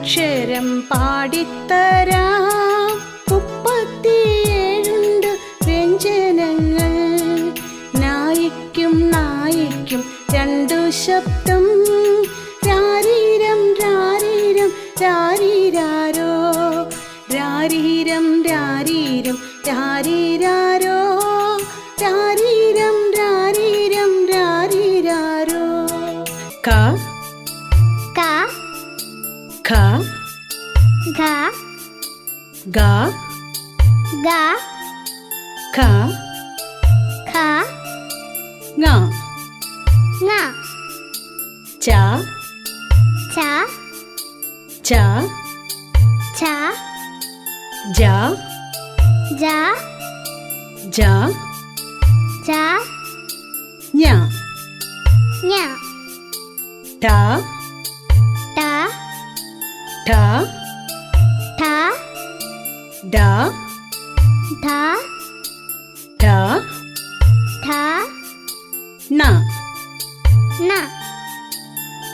അക്ഷരം പാടിത്തരാം 37 വ്യഞ്ജനങ്ങൾ. നായിക്കും നായിക്കും 2 ശബ്ദം. രാരീരം രാരീരം രാരീരാരോ. രാരീരം രാരീരം രാരീരാരോ. രാരീരം രാരീരം രാരീരാരോ. ക ക ഖ ഘ ഗ ഗ ഖ ഖ ങ ങ ച ച ച ഛ ജ ജ ജ ജ ഞ ഞ ട ട ട ട ഡ ധ ഠ ധ ന ന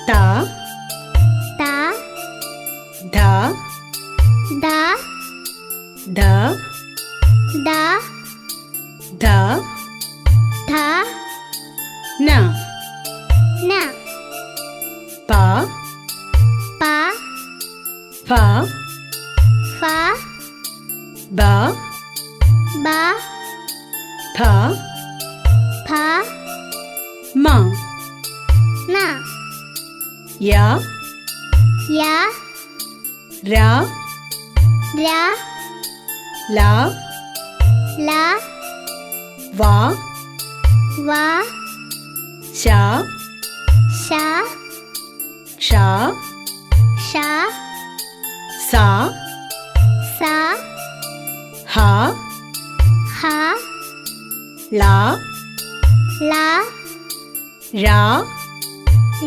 ത ത ധ ദ ധ ദ ധ ധ ന ന പ പ ഫ ഫ ബ ബ ഭ ഫ മ ന യ യ ര ര ല ല വ വ ശ ശ ഷ ഷ സ സ ഹ ഹ ല ല ര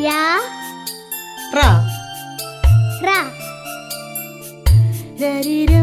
ര റ റ രരിരം